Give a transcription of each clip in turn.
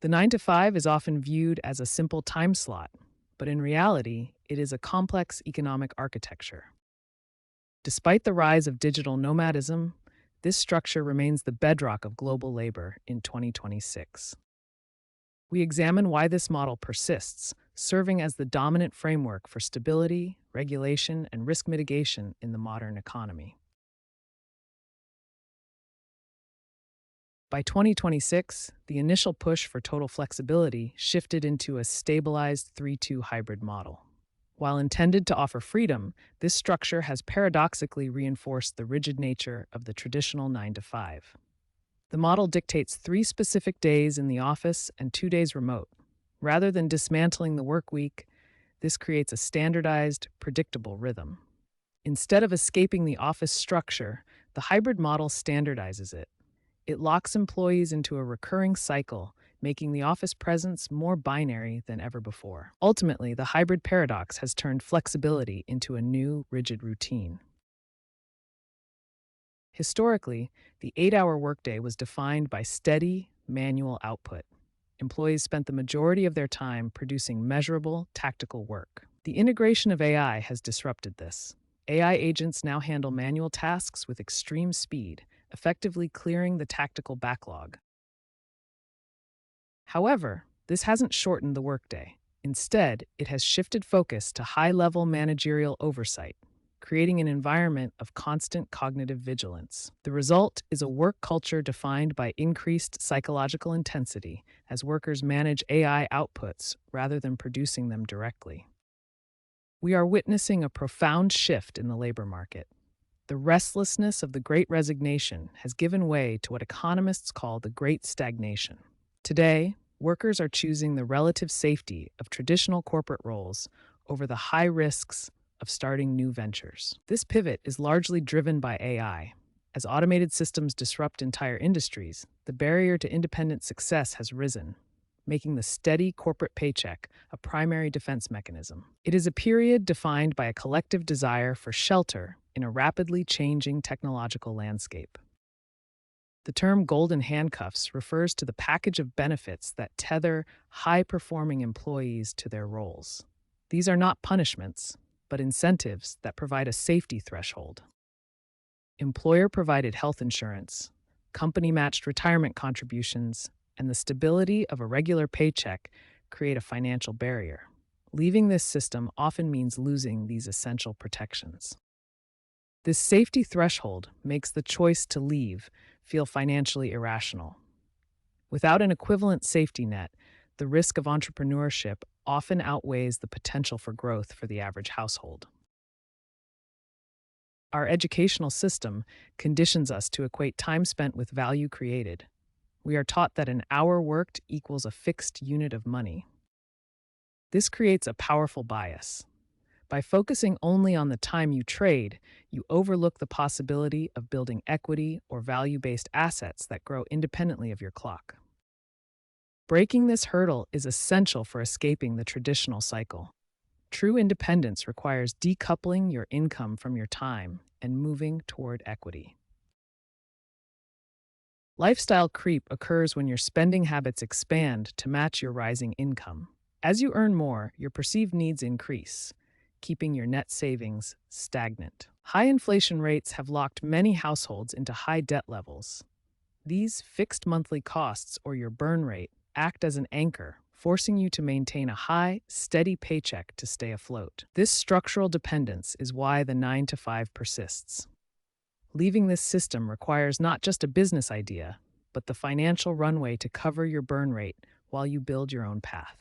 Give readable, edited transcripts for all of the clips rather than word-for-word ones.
The 9 to 5 is often viewed as a simple time slot, but in reality, it is a complex economic architecture. Despite the rise of digital nomadism, this structure remains the bedrock of global labor in 2026. We examine why this model persists, serving as the dominant framework for stability, regulation, and risk mitigation in the modern economy. By 2026, the initial push for total flexibility shifted into a stabilized 3-2 hybrid model. While intended to offer freedom, this structure has paradoxically reinforced the rigid nature of the traditional 9 to 5. The model dictates 3 specific days in the office and 2 days remote. Rather than dismantling the work week, this creates a standardized, predictable rhythm. Instead of escaping the office structure, the hybrid model standardizes it. It locks employees into a recurring cycle, making the office presence more binary than ever before. Ultimately, the hybrid paradox has turned flexibility into a new, rigid routine. Historically, the 8-hour workday was defined by steady, manual output. Employees spent the majority of their time producing measurable, tactical work. The integration of AI has disrupted this. AI agents now handle manual tasks with extreme speed, effectively clearing the tactical backlog. However, this hasn't shortened the workday. Instead, it has shifted focus to high-level managerial oversight, creating an environment of constant cognitive vigilance. The result is a work culture defined by increased psychological intensity as workers manage AI outputs rather than producing them directly. We are witnessing a profound shift in the labor market. The restlessness of the Great Resignation has given way to what economists call the Great Stagnation. Today, workers are choosing the relative safety of traditional corporate roles over the high risks of starting new ventures. This pivot is largely driven by AI. As automated systems disrupt entire industries, the barrier to independent success has risen, making the steady corporate paycheck a primary defense mechanism. It is a period defined by a collective desire for shelter in a rapidly changing technological landscape. The term Golden Handcuffs refers to the package of benefits that tether high-performing employees to their roles. These are not punishments, but incentives that provide a safety threshold. Employer-provided health insurance, company-matched retirement contributions, and the stability of a regular paycheck create a financial barrier. Leaving this system often means losing these essential protections. This safety threshold makes the choice to leave feel financially irrational. Without an equivalent safety net, the risk of entrepreneurship often outweighs the potential for growth for the average household. Our educational system conditions us to equate time spent with value created. We are taught that an hour worked equals a fixed unit of money. This creates a powerful bias. By focusing only on the time you trade, you overlook the possibility of building equity or value-based assets that grow independently of your clock. Breaking this hurdle is essential for escaping the traditional cycle. True independence requires decoupling your income from your time and moving toward equity. Lifestyle creep occurs when your spending habits expand to match your rising income. As you earn more, your perceived needs increase, keeping your net savings stagnant. High inflation rates have locked many households into high debt levels. These fixed monthly costs, or your burn rate, act as an anchor, forcing you to maintain a high, steady paycheck to stay afloat. This structural dependence is why the 9 to 5 persists. Leaving this system requires not just a business idea, but the financial runway to cover your burn rate while you build your own path.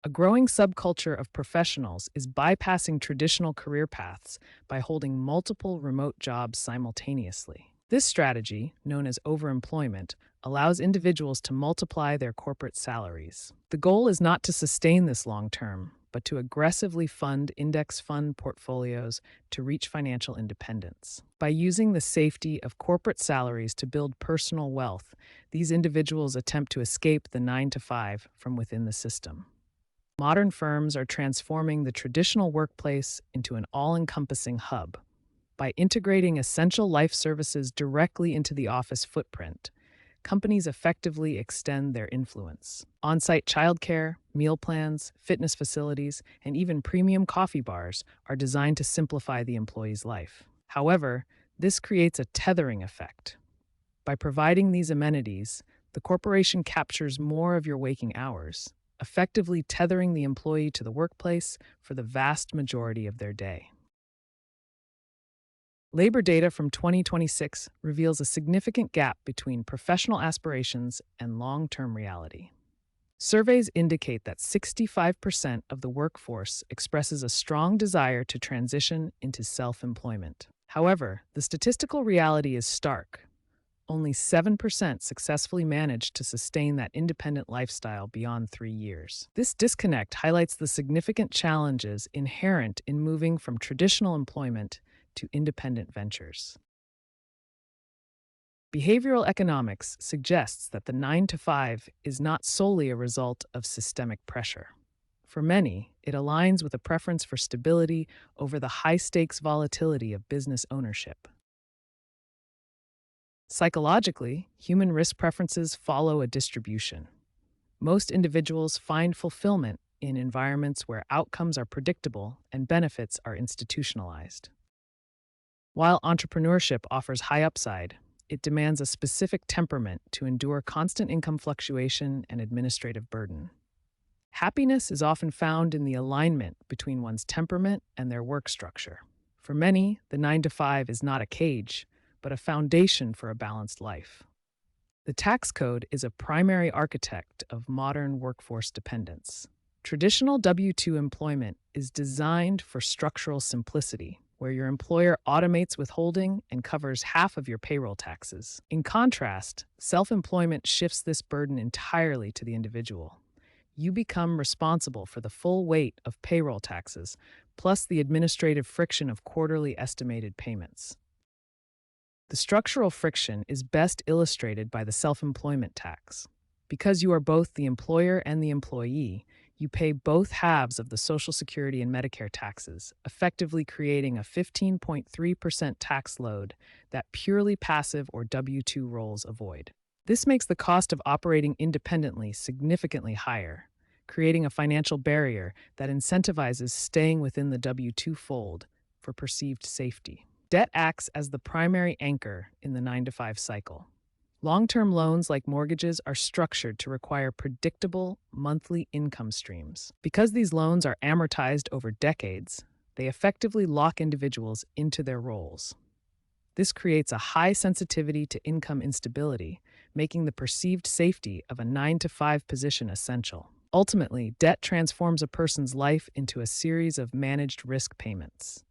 A growing subculture of professionals is bypassing traditional career paths by holding multiple remote jobs simultaneously. This strategy, known as overemployment, allows individuals to multiply their corporate salaries. The goal is not to sustain this long term, but to aggressively fund index fund portfolios to reach financial independence. By using the safety of corporate salaries to build personal wealth, these individuals attempt to escape the 9 to 5 from within the system. Modern firms are transforming the traditional workplace into an all-encompassing hub. By integrating essential life services directly into the office footprint, companies effectively extend their influence. On-site childcare, meal plans, fitness facilities, and even premium coffee bars are designed to simplify the employee's life. However, this creates a tethering effect. By providing these amenities, the corporation captures more of your waking hours, effectively tethering the employee to the workplace for the vast majority of their day. Labor data from 2026 reveals a significant gap between professional aspirations and long-term reality. Surveys indicate that 65% of the workforce expresses a strong desire to transition into self-employment. However, the statistical reality is stark. Only 7% successfully manage to sustain that independent lifestyle beyond 3 years. This disconnect highlights the significant challenges inherent in moving from traditional employment to independent ventures. Behavioral economics suggests that the 9 to 5 is not solely a result of systemic pressure. For many, it aligns with a preference for stability over the high-stakes volatility of business ownership. Psychologically, human risk preferences follow a distribution. Most individuals find fulfillment in environments where outcomes are predictable and benefits are institutionalized. While entrepreneurship offers high upside, it demands a specific temperament to endure constant income fluctuation and administrative burden. Happiness is often found in the alignment between one's temperament and their work structure. For many, the 9 to 5 is not a cage, but a foundation for a balanced life. The tax code is a primary architect of modern workforce dependence. Traditional W-2 employment is designed for structural simplicity, where your employer automates withholding and covers half of your payroll taxes. In contrast, self-employment shifts this burden entirely to the individual. You become responsible for the full weight of payroll taxes, plus the administrative friction of quarterly estimated payments. The structural friction is best illustrated by the self-employment tax. Because you are both the employer and the employee, you pay both halves of the Social Security and Medicare taxes, effectively creating a 15.3% tax load that purely passive or W-2 roles avoid. This makes the cost of operating independently significantly higher, creating a financial barrier that incentivizes staying within the W-2 fold for perceived safety. Debt acts as the primary anchor in the 9 to 5 cycle. Long-term loans like mortgages are structured to require predictable monthly income streams. Because these loans are amortized over decades, they effectively lock individuals into their roles. This creates a high sensitivity to income instability, making the perceived safety of a 9 to 5 position essential. Ultimately, debt transforms a person's life into a series of managed risk payments.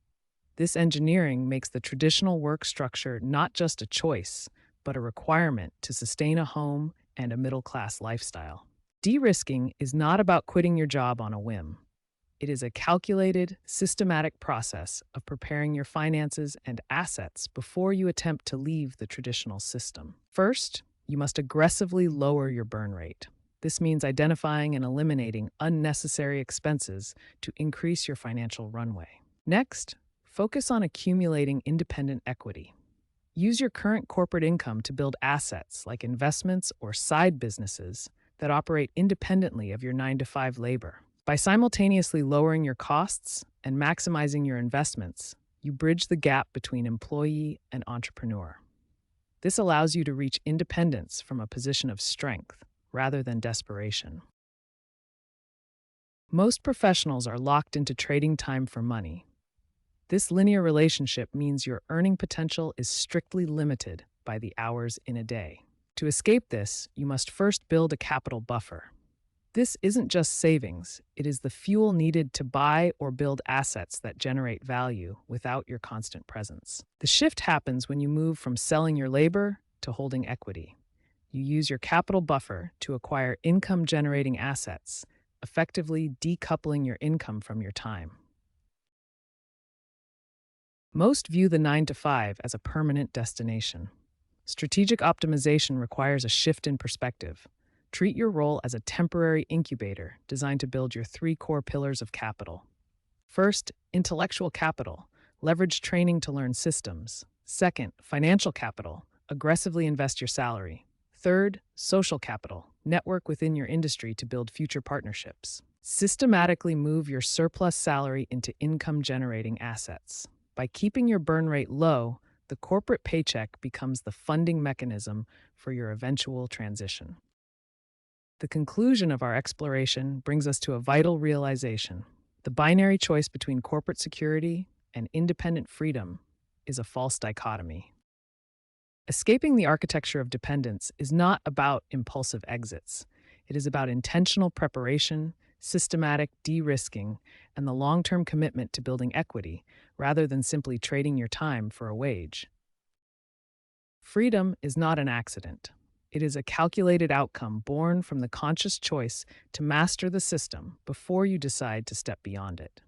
This engineering makes the traditional work structure not just a choice, but a requirement to sustain a home and a middle-class lifestyle. De-risking is not about quitting your job on a whim. It is a calculated, systematic process of preparing your finances and assets before you attempt to leave the traditional system. First, you must aggressively lower your burn rate. This means identifying and eliminating unnecessary expenses to increase your financial runway. Next, focus on accumulating independent equity. Use your current corporate income to build assets like investments or side businesses that operate independently of your 9 to 5 labor. By simultaneously lowering your costs and maximizing your investments, you bridge the gap between employee and entrepreneur. This allows you to reach independence from a position of strength rather than desperation. Most professionals are locked into trading time for money. This linear relationship means your earning potential is strictly limited by the hours in a day. To escape this, you must first build a capital buffer. This isn't just savings, it is the fuel needed to buy or build assets that generate value without your constant presence. The shift happens when you move from selling your labor to holding equity. You use your capital buffer to acquire income-generating assets, effectively decoupling your income from your time. Most view the 9 to 5 as a permanent destination. Strategic optimization requires a shift in perspective. Treat your role as a temporary incubator designed to build your 3 core pillars of capital. First, intellectual capital. Leverage training to learn systems. Second, financial capital. Aggressively invest your salary. Third, social capital. Network within your industry to build future partnerships. Systematically move your surplus salary into income-generating assets. By keeping your burn rate low, the corporate paycheck becomes the funding mechanism for your eventual transition. The conclusion of our exploration brings us to a vital realization. The binary choice between corporate security and independent freedom is a false dichotomy. Escaping the architecture of dependence is not about impulsive exits. It is about intentional preparation, systematic de-risking, and the long-term commitment to building equity, rather than simply trading your time for a wage. Freedom is not an accident. It is a calculated outcome born from the conscious choice to master the system before you decide to step beyond it.